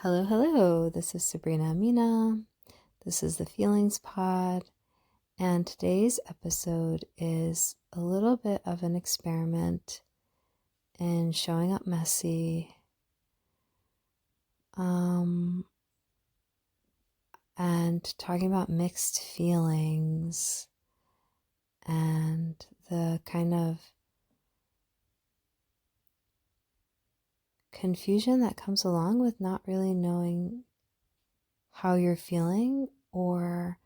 Hello, hello. This is Sabrina Amina. This is the Feelings Pod, and today's episode is a little bit of an experiment in showing up messy, and talking about mixed feelings and the kind of confusion that comes along with not really knowing how you're feeling, or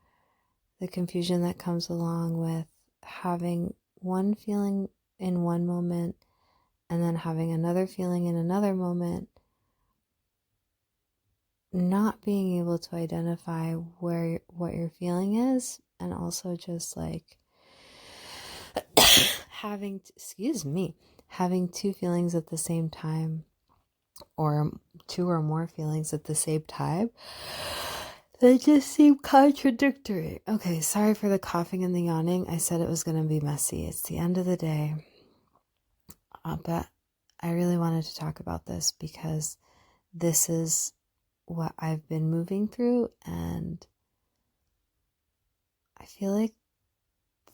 the confusion that comes along with having one feeling in one moment and then having another feeling in another moment, not being able to identify what your feeling is, and also just like having two feelings at the same time, or two or more feelings at the same time. They just seem contradictory. Okay, sorry for the coughing and the yawning. I said it was going to be messy. It's the end of the day. But I really wanted to talk about this because this is what I've been moving through, and I feel like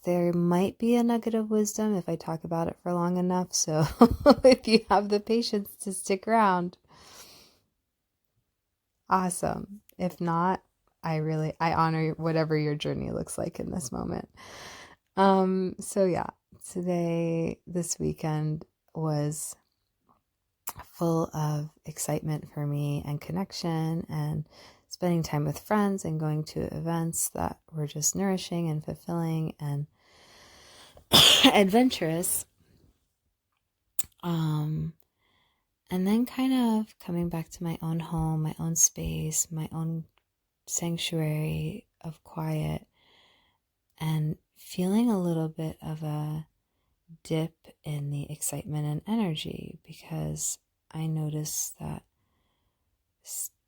there might be a nugget of wisdom if I talk about it for long enough. So if you have the patience to stick around, awesome. If not, I honor whatever your journey looks like in this moment. So yeah, this weekend was full of excitement for me and connection and spending time with friends and going to events that were just nourishing and fulfilling and adventurous. And then kind of coming back to my own home, my own space, my own sanctuary of quiet, and feeling a little bit of a dip in the excitement and energy, because I noticed that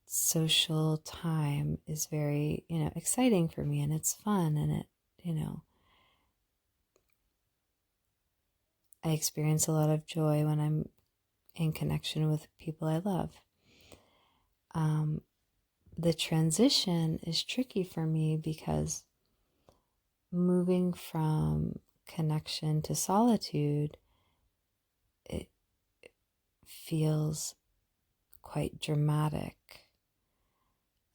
social time is very, exciting for me, and it's fun, and I experience a lot of joy when I'm in connection with people I love. The transition is tricky for me because moving from connection to solitude, it feels quite dramatic.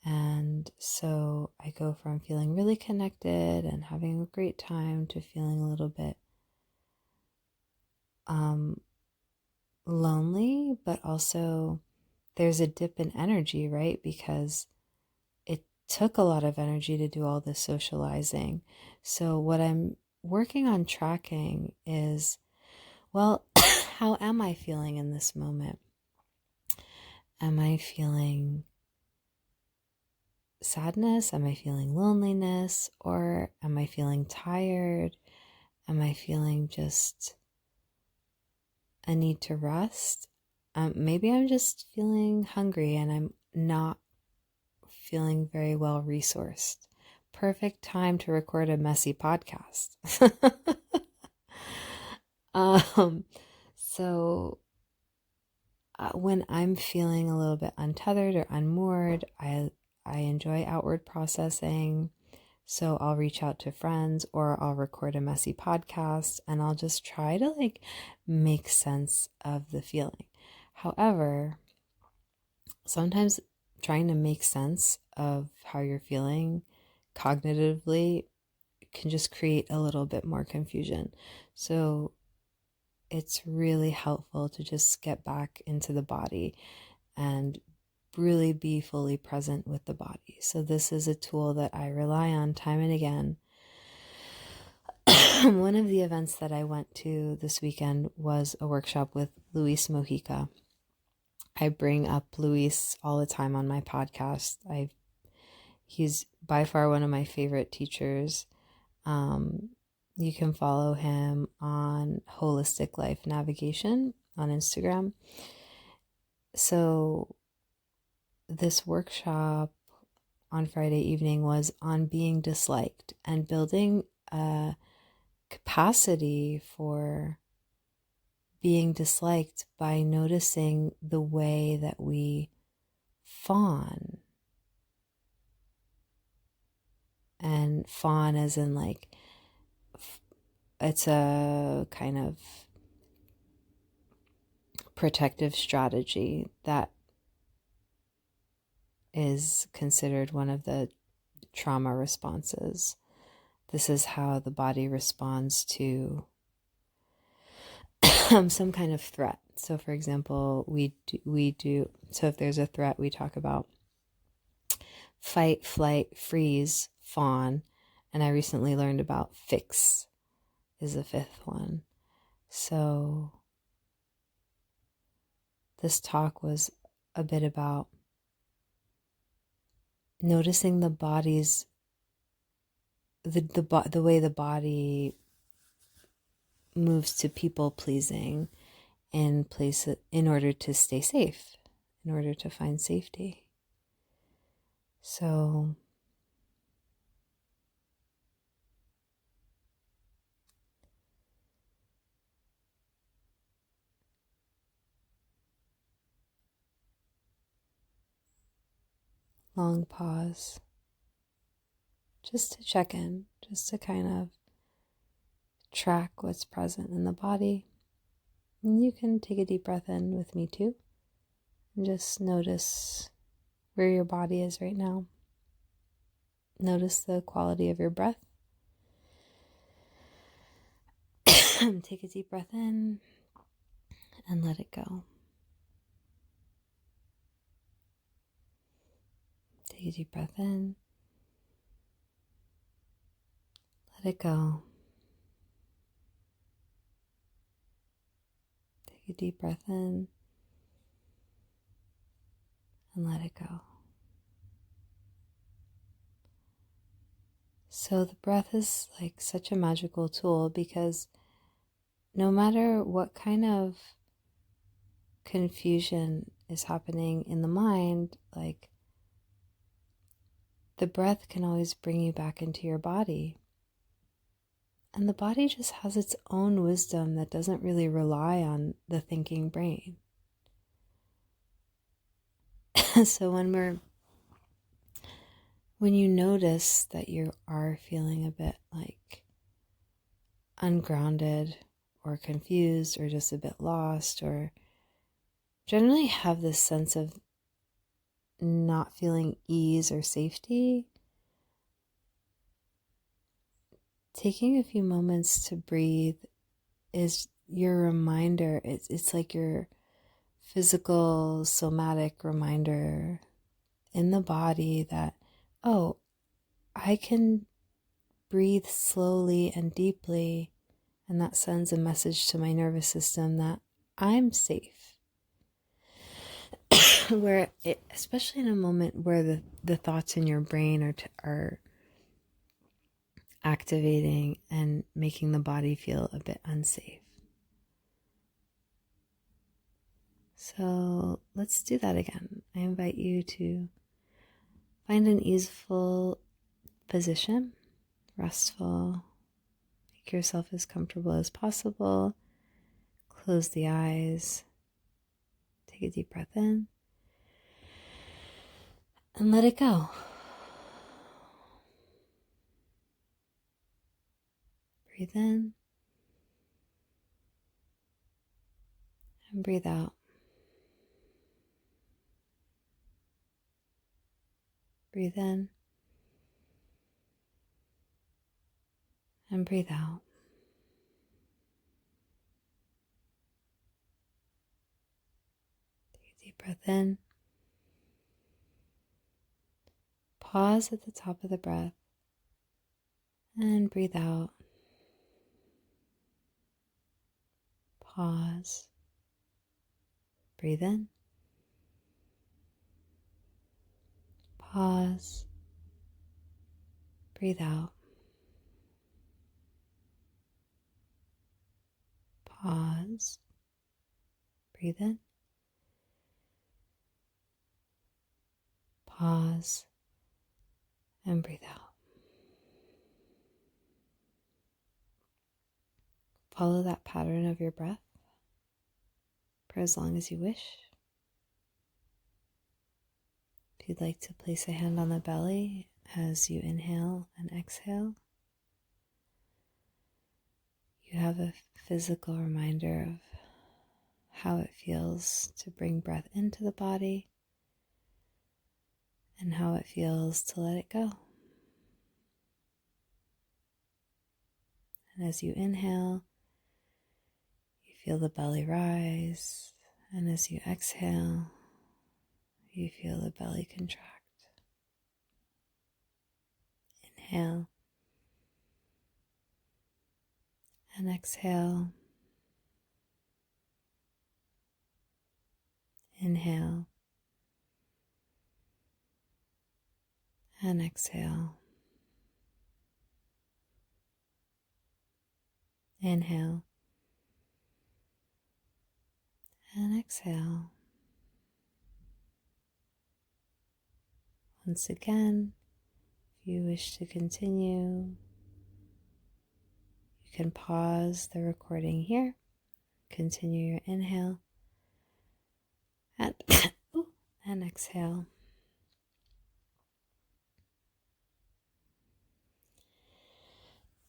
And so I go from feeling really connected and having a great time to feeling a little bit lonely, but also there's a dip in energy, right? Because it took a lot of energy to do all this socializing. So what I'm working on tracking is, well, how am I feeling in this moment? Am I feeling sadness? Am I feeling loneliness? Or am I feeling tired? Am I feeling just a need to rest? Maybe I'm just feeling hungry and I'm not feeling very well resourced. Perfect time to record a messy podcast. So when I'm feeling a little bit untethered or unmoored, I enjoy outward processing. So I'll reach out to friends, or I'll record a messy podcast, and I'll just try to make sense of the feeling. However, sometimes trying to make sense of how you're feeling cognitively can just create a little bit more confusion. So it's really helpful to just get back into the body and really be fully present with the body. So this is a tool that I rely on time and again. One of the events that I went to this weekend was a workshop with Luis Mojica. I bring up Luis all the time on my podcast. He's by far one of my favorite teachers. You can follow him on Holistic Life Navigation on Instagram. So this workshop on Friday evening was on being disliked and building a capacity for being disliked by noticing the way that we fawn. And fawn as in like, it's a kind of protective strategy that is considered one of the trauma responses. This is how the body responds to some kind of threat. So for example, so if there's a threat, we talk about fight, flight, freeze, fawn, and I recently learned about fix is the fifth one. So this talk was a bit about noticing the body's the way the body moves to people pleasing in order to stay safe, in order to find safety. So long pause, just to check in, just to kind of track what's present in the body. And you can take a deep breath in with me too, and just notice where your body is right now. Notice the quality of your breath. Take a deep breath in and let it go. Take a deep breath in. Let it go. Take a deep breath in and let it go. So the breath is like such a magical tool, because no matter what kind of confusion is happening in the mind, like the breath can always bring you back into your body. And the body just has its own wisdom that doesn't really rely on the thinking brain. So when you notice that you are feeling a bit like ungrounded or confused or just a bit lost, or generally have this sense of not feeling ease or safety, taking a few moments to breathe is your reminder. It's like your physical, somatic reminder in the body that, oh, I can breathe slowly and deeply, and that sends a message to my nervous system that I'm safe. Where especially in a moment where the thoughts in your brain are activating and making the body feel a bit unsafe. So let's do that again. I invite you to find an easeful position, restful. Make yourself as comfortable as possible. Close the eyes. Take a deep breath in. And let it go. Breathe in. And breathe out. Breathe in. And breathe out. Take a deep breath in. Pause at the top of the breath. And breathe out. Pause. Breathe in. Pause. Breathe out. Pause. Breathe in. Pause. And breathe out. Follow that pattern of your breath for as long as you wish. If you'd like to place a hand on the belly as you inhale and exhale, you have a physical reminder of how it feels to bring breath into the body and how it feels to let it go. And as you inhale, you feel the belly rise, and as you exhale, you feel the belly contract. Inhale and exhale. Inhale and exhale. Inhale and exhale. Once again, if you wish to continue, you can pause the recording here, continue your inhale and, and exhale.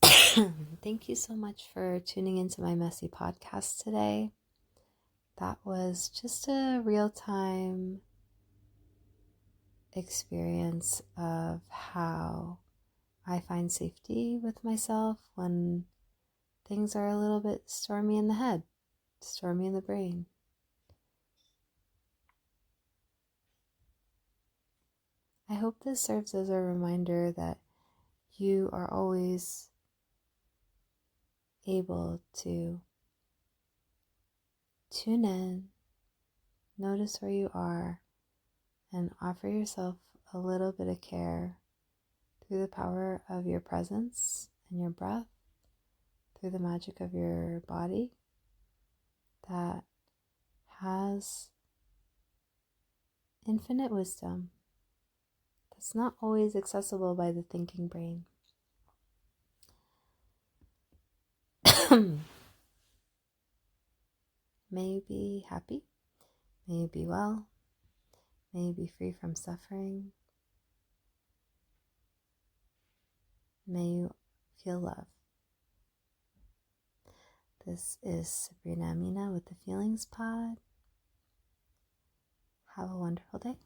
Thank you so much for tuning into my messy podcast today. That was just a real-time experience of how I find safety with myself when things are a little bit stormy in the head, stormy in the brain. I hope this serves as a reminder that you are always able to tune in, notice where you are, and offer yourself a little bit of care through the power of your presence and your breath, through the magic of your body that has infinite wisdom that's not always accessible by the thinking brain. May you be happy, may you be well, may you be free from suffering, may you feel love. This is Sabrina Amina with the Feelings Pod. Have a wonderful day.